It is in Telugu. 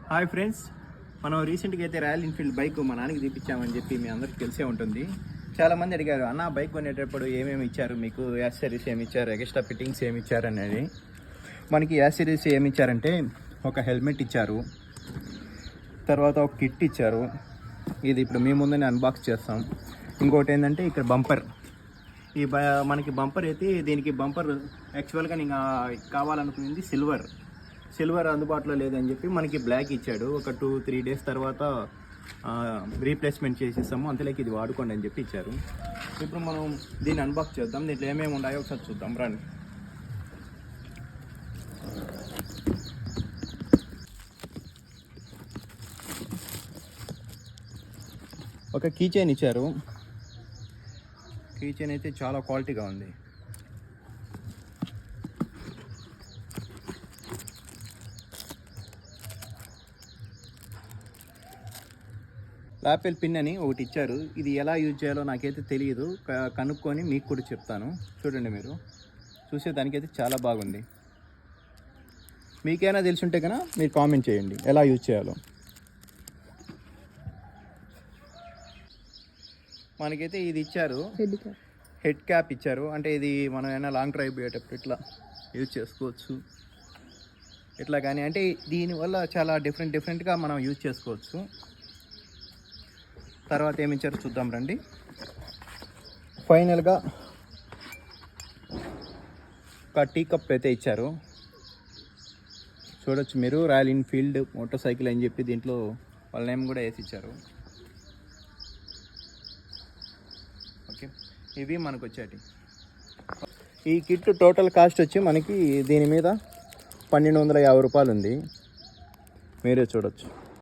హాయ్ ఫ్రెండ్స్, మనం రీసెంట్గా అయితే రాయల్ ఎన్ఫీల్డ్ బైక్ మా నాన్నకి తీపిచ్చామని చెప్పి మీ అందరికీ తెలిసే ఉంటుంది. చాలామంది అడిగారు, అన్న బైక్ కొనేటప్పుడు ఏమేమి ఇచ్చారు, మీకు యాక్సెసరీస్ ఏమి ఇచ్చారు, ఎక్స్ట్రా ఫిట్టింగ్స్ ఏమి ఇచ్చారు అనేది. మనకి యాక్సెసరీస్ ఏమి ఇచ్చారంటే ఒక హెల్మెట్ ఇచ్చారు, తర్వాత ఒక కిట్ ఇచ్చారు. ఇది ఇప్పుడు మీ ముందునే అన్బాక్స్ చేస్తాం. ఇంకోటి ఏంటంటే ఇక్కడ బంపర్. మనకి బంపర్ అయితే దీనికి బంపర్ యాక్చువల్గా నేను కావాలనుకునేది సిల్వర్ అందుబాటులో లేదని చెప్పి మనకి బ్లాక్ ఇచ్చాడు. ఒక 2-3 డేస్ తర్వాత రీప్లేస్మెంట్ చేసేస్తాము, అంతలోకి ఇది వాడుకోండి అని చెప్పి ఇచ్చారు. ఇప్పుడు మనం దీన్ని అన్బాక్స్ చేద్దాం. దీంట్లో ఏమేమి ఉన్నాయో ఒకసారి చూద్దాం రండి. ఒక కీ చైన్ ఇచ్చారు. కీ చైన్ అయితే చాలా క్వాలిటీగా ఉంది. లాపెల్ పిన్ అని ఒకటి ఇచ్చారు. ఇది ఎలా యూజ్ చేయాలో నాకైతే తెలియదు, కనుక్కొని మీకు కూడా చెప్తాను. చూడండి, మీరు చూసేదానికైతే చాలా బాగుంది. మీకైనా తెలుసుంటే కన్నా మీరు కామెంట్ చేయండి ఎలా యూజ్ చేయాలో. మనకైతే ఇది ఇచ్చారు, హెడ్ క్యాప్ ఇచ్చారు. అంటే ఇది మనం ఏమైనా లాంగ్ డ్రైవ్ పోయేటప్పుడు ఇట్లా యూజ్ చేసుకోవచ్చు, ఇట్లా కానీ. అంటే దీనివల్ల చాలా డిఫరెంట్గా మనం యూజ్ చేసుకోవచ్చు. తర్వాత ఏమి ఇచ్చారో చూద్దాం రండి. ఫైనల్గా ఒక టీ కప్ అయితే ఇచ్చారు. చూడొచ్చు మీరు, రాయల్ ఎన్ఫీల్డ్ మోటార్ సైకిల్ అని చెప్పి దీంట్లో వాళ్ళ నేమ్ కూడా వేసి ఇచ్చారు. ఓకే, ఇవి మనకు వచ్చేటి. ఈ కిట్ టోటల్ కాస్ట్ వచ్చి మనకి దీని మీద 1250 రూపాయలు ఉంది. మీరే చూడొచ్చు.